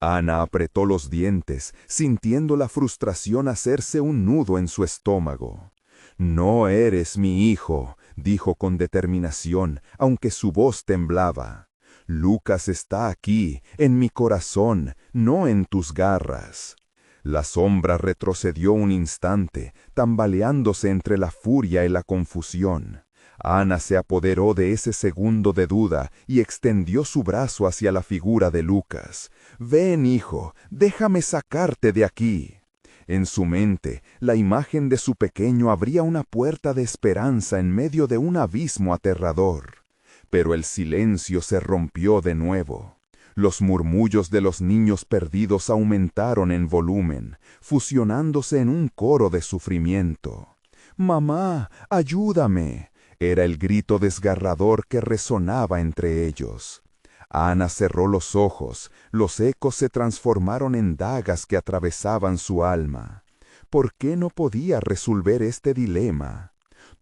Ana apretó los dientes, sintiendo la frustración hacerse un nudo en su estómago. «No eres mi hijo», dijo con determinación, aunque su voz temblaba. «Lucas está aquí, en mi corazón, no en tus garras». La sombra retrocedió un instante, tambaleándose entre la furia y la confusión. Ana se apoderó de ese segundo de duda y extendió su brazo hacia la figura de Lucas. «Ven, hijo, déjame sacarte de aquí». En su mente, la imagen de su pequeño abría una puerta de esperanza en medio de un abismo aterrador. Pero el silencio se rompió de nuevo. Los murmullos de los niños perdidos aumentaron en volumen, fusionándose en un coro de sufrimiento. «Mamá, ayúdame». Era el grito desgarrador que resonaba entre ellos. Ana cerró los ojos, los ecos se transformaron en dagas que atravesaban su alma. ¿Por qué no podía resolver este dilema?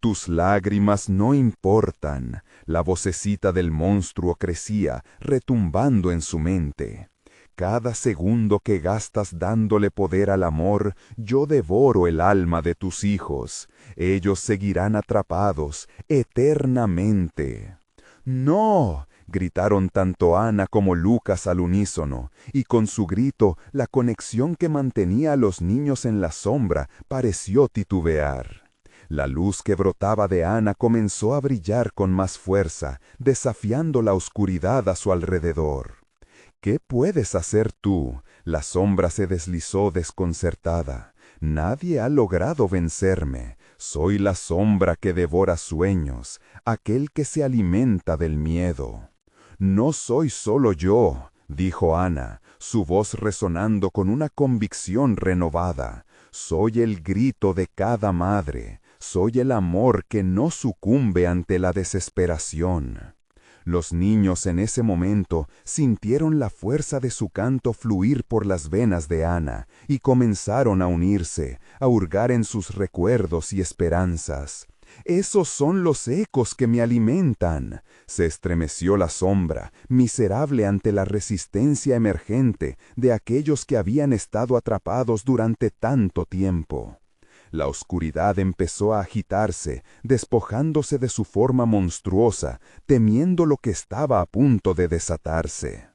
Tus lágrimas no importan. La vocecita del monstruo crecía, retumbando en su mente. Cada segundo que gastas dándole poder al amor, yo devoro el alma de tus hijos. Ellos seguirán atrapados eternamente. ¡No!, gritaron tanto Ana como Lucas al unísono, y con su grito la conexión que mantenía a los niños en la sombra pareció titubear. La luz que brotaba de Ana comenzó a brillar con más fuerza, desafiando la oscuridad a su alrededor. ¿Qué puedes hacer tú? La sombra se deslizó desconcertada. Nadie ha logrado vencerme. Soy la sombra que devora sueños, aquel que se alimenta del miedo. No soy solo yo, dijo Ana, su voz resonando con una convicción renovada. Soy el grito de cada madre. Soy el amor que no sucumbe ante la desesperación. Los niños en ese momento sintieron la fuerza de su canto fluir por las venas de Ana y comenzaron a unirse, a hurgar en sus recuerdos y esperanzas. «Esos son los ecos que me alimentan». Se estremeció la sombra, miserable ante la resistencia emergente de aquellos que habían estado atrapados durante tanto tiempo. La oscuridad empezó a agitarse, despojándose de su forma monstruosa, temiendo lo que estaba a punto de desatarse.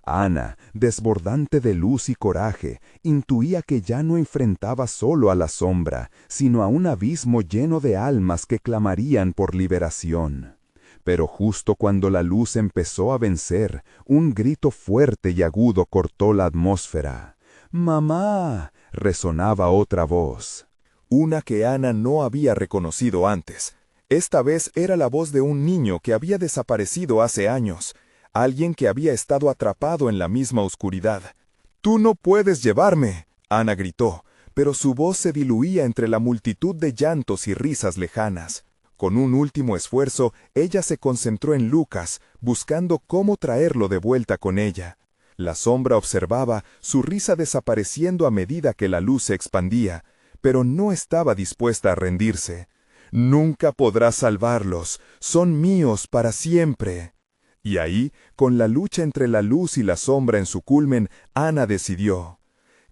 Ana, desbordante de luz y coraje, intuía que ya no enfrentaba solo a la sombra, sino a un abismo lleno de almas que clamarían por liberación. Pero justo cuando la luz empezó a vencer, un grito fuerte y agudo cortó la atmósfera. «¡Mamá!», resonaba otra voz. Una que Ana no había reconocido antes. Esta vez era la voz de un niño que había desaparecido hace años, alguien que había estado atrapado en la misma oscuridad. «¡Tú no puedes llevarme!», Ana gritó, pero su voz se diluía entre la multitud de llantos y risas lejanas. Con un último esfuerzo, ella se concentró en Lucas, buscando cómo traerlo de vuelta con ella. La sombra observaba, su risa desapareciendo a medida que la luz se expandía, pero no estaba dispuesta a rendirse. «Nunca podrás salvarlos, son míos para siempre». Y ahí, con la lucha entre la luz y la sombra en su culmen, Ana decidió.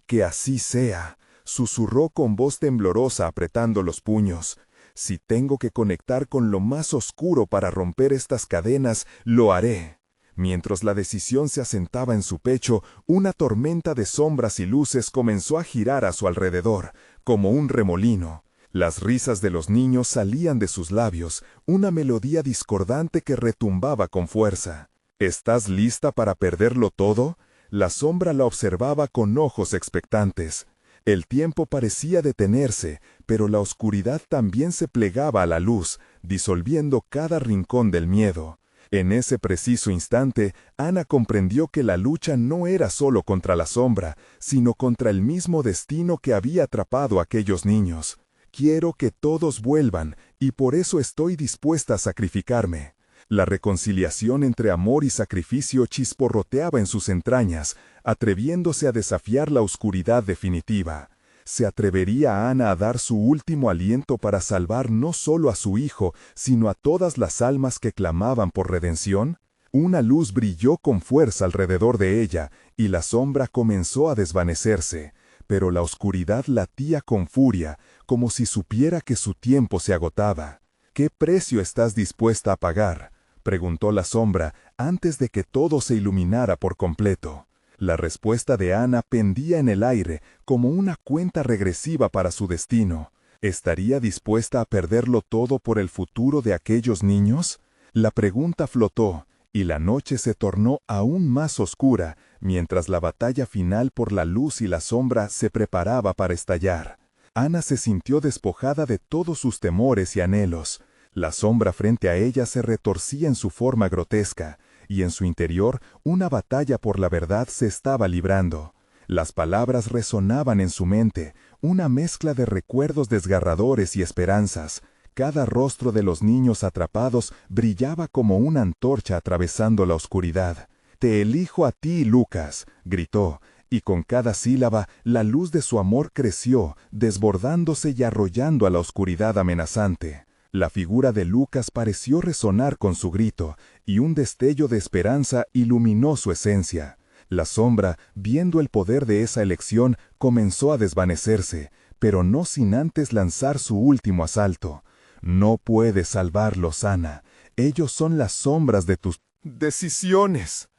«Que así sea», susurró con voz temblorosa apretando los puños. «Si tengo que conectar con lo más oscuro para romper estas cadenas, lo haré». Mientras la decisión se asentaba en su pecho, una tormenta de sombras y luces comenzó a girar a su alrededor, como un remolino. Las risas de los niños salían de sus labios, una melodía discordante que retumbaba con fuerza. «¿Estás lista para perderlo todo?». La sombra la observaba con ojos expectantes. El tiempo parecía detenerse, pero la oscuridad también se plegaba a la luz, disolviendo cada rincón del miedo. En ese preciso instante, Ana comprendió que la lucha no era solo contra la sombra, sino contra el mismo destino que había atrapado a aquellos niños. «Quiero que todos vuelvan, y por eso estoy dispuesta a sacrificarme». La reconciliación entre amor y sacrificio chisporroteaba en sus entrañas, atreviéndose a desafiar la oscuridad definitiva. ¿Se atrevería Ana a dar su último aliento para salvar no solo a su hijo, sino a todas las almas que clamaban por redención? Una luz brilló con fuerza alrededor de ella, y la sombra comenzó a desvanecerse, pero la oscuridad latía con furia, como si supiera que su tiempo se agotaba. «¿Qué precio estás dispuesta a pagar?», preguntó la sombra, antes de que todo se iluminara por completo. La respuesta de Ana pendía en el aire, como una cuenta regresiva para su destino. ¿Estaría dispuesta a perderlo todo por el futuro de aquellos niños? La pregunta flotó, y la noche se tornó aún más oscura, mientras la batalla final por la luz y la sombra se preparaba para estallar. Ana se sintió despojada de todos sus temores y anhelos. La sombra frente a ella se retorcía en su forma grotesca, y en su interior una batalla por la verdad se estaba librando. Las palabras resonaban en su mente, una mezcla de recuerdos desgarradores y esperanzas. Cada rostro de los niños atrapados brillaba como una antorcha atravesando la oscuridad. «Te elijo a ti, Lucas», gritó, y con cada sílaba la luz de su amor creció, desbordándose y arrollando a la oscuridad amenazante. La figura de Lucas pareció resonar con su grito, y un destello de esperanza iluminó su esencia. La sombra, viendo el poder de esa elección, comenzó a desvanecerse, pero no sin antes lanzar su último asalto. «No puedes salvarlos, Ana. Ellos son las sombras de tus decisiones».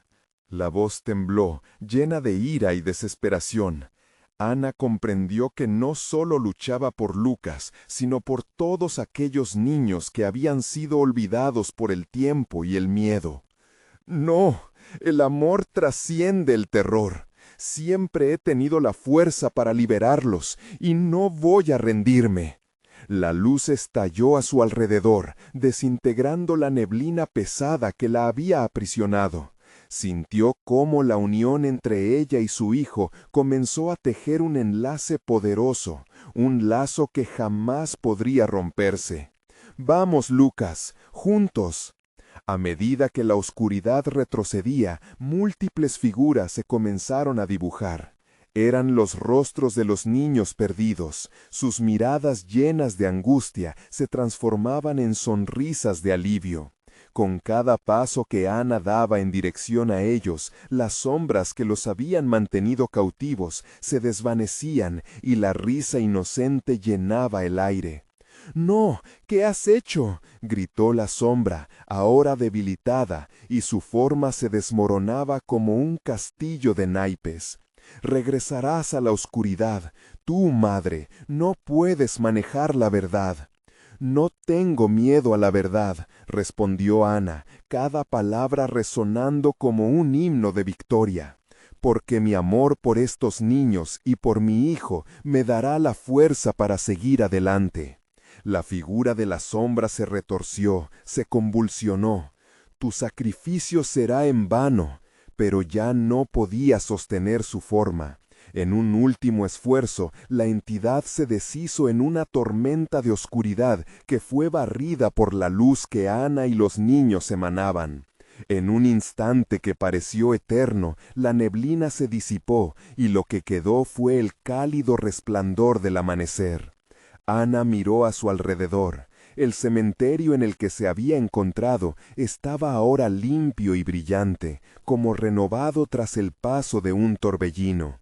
La voz tembló, llena de ira y desesperación. Ana comprendió que no solo luchaba por Lucas, sino por todos aquellos niños que habían sido olvidados por el tiempo y el miedo. «No, el amor trasciende el terror. Siempre he tenido la fuerza para liberarlos, y no voy a rendirme». La luz estalló a su alrededor, desintegrando la neblina pesada que la había aprisionado. Sintió cómo la unión entre ella y su hijo comenzó a tejer un enlace poderoso, un lazo que jamás podría romperse. «Vamos, Lucas, juntos». A medida que la oscuridad retrocedía, múltiples figuras se comenzaron a dibujar. Eran los rostros de los niños perdidos. Sus miradas llenas de angustia se transformaban en sonrisas de alivio. Con cada paso que Ana daba en dirección a ellos, las sombras que los habían mantenido cautivos se desvanecían y la risa inocente llenaba el aire. «No, ¿qué has hecho?», gritó la sombra, ahora debilitada, y su forma se desmoronaba como un castillo de naipes. «Regresarás a la oscuridad. Tú, madre, no puedes manejar la verdad». «No tengo miedo a la verdad», respondió Ana, cada palabra resonando como un himno de victoria. «Porque mi amor por estos niños y por mi hijo me dará la fuerza para seguir adelante». La figura de la sombra se retorció, se convulsionó. «Tu sacrificio será en vano», pero ya no podía sostener su forma. En un último esfuerzo, la entidad se deshizo en una tormenta de oscuridad que fue barrida por la luz que Ana y los niños emanaban. En un instante que pareció eterno, la neblina se disipó y lo que quedó fue el cálido resplandor del amanecer. Ana miró a su alrededor. El cementerio en el que se había encontrado estaba ahora limpio y brillante, como renovado tras el paso de un torbellino.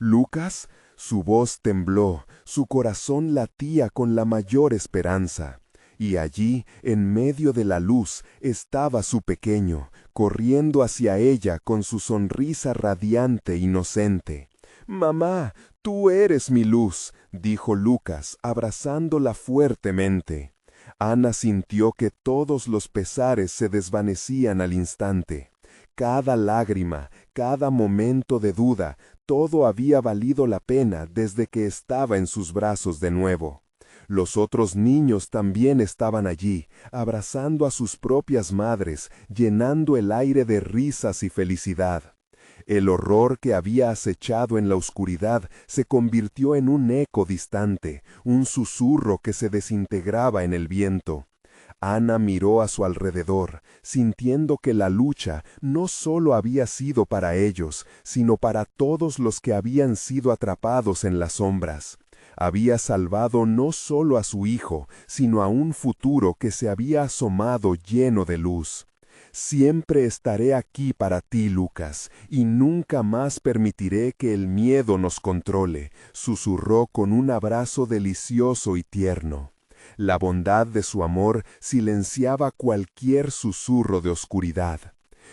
«¿Lucas?». Su voz tembló, su corazón latía con la mayor esperanza. Y allí, en medio de la luz, estaba su pequeño, corriendo hacia ella con su sonrisa radiante e inocente. «Mamá, tú eres mi luz», dijo Lucas, abrazándola fuertemente. Ana sintió que todos los pesares se desvanecían al instante. Cada lágrima, cada momento de duda, todo había valido la pena desde que estaba en sus brazos de nuevo. Los otros niños también estaban allí, abrazando a sus propias madres, llenando el aire de risas y felicidad. El horror que había acechado en la oscuridad se convirtió en un eco distante, un susurro que se desintegraba en el viento. Ana miró a su alrededor, sintiendo que la lucha no solo había sido para ellos, sino para todos los que habían sido atrapados en las sombras. Había salvado no solo a su hijo, sino a un futuro que se había asomado lleno de luz. «Siempre estaré aquí para ti, Lucas, y nunca más permitiré que el miedo nos controle», susurró con un abrazo delicioso y tierno. La bondad de su amor silenciaba cualquier susurro de oscuridad.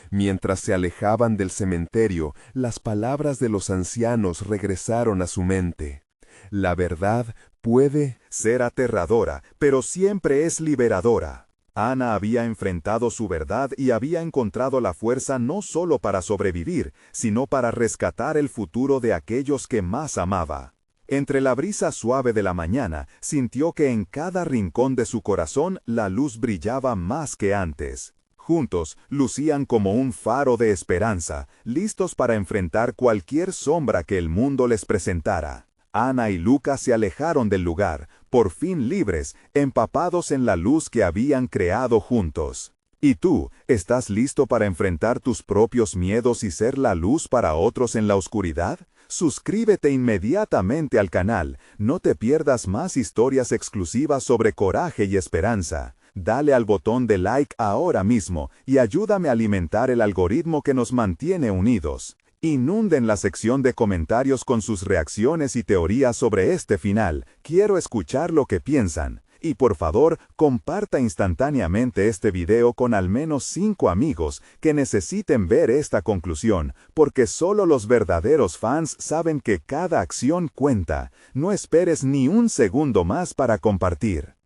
Mientras se alejaban del cementerio, las palabras de los ancianos regresaron a su mente. «La verdad puede ser aterradora, pero siempre es liberadora». Ana había enfrentado su verdad y había encontrado la fuerza no solo para sobrevivir, sino para rescatar el futuro de aquellos que más amaba. Entre la brisa suave de la mañana, sintió que en cada rincón de su corazón la luz brillaba más que antes. Juntos, lucían como un faro de esperanza, listos para enfrentar cualquier sombra que el mundo les presentara. Ana y Lucas se alejaron del lugar, por fin libres, empapados en la luz que habían creado juntos. ¿Y tú, estás listo para enfrentar tus propios miedos y ser la luz para otros en la oscuridad? Suscríbete inmediatamente al canal, no te pierdas más historias exclusivas sobre coraje y esperanza. Dale al botón de like ahora mismo y ayúdame a alimentar el algoritmo que nos mantiene unidos. Inunden la sección de comentarios con sus reacciones y teorías sobre este final. Quiero escuchar lo que piensan. Y por favor, comparta instantáneamente este video con al menos 5 amigos que necesiten ver esta conclusión, porque solo los verdaderos fans saben que cada acción cuenta. No esperes ni un segundo más para compartir.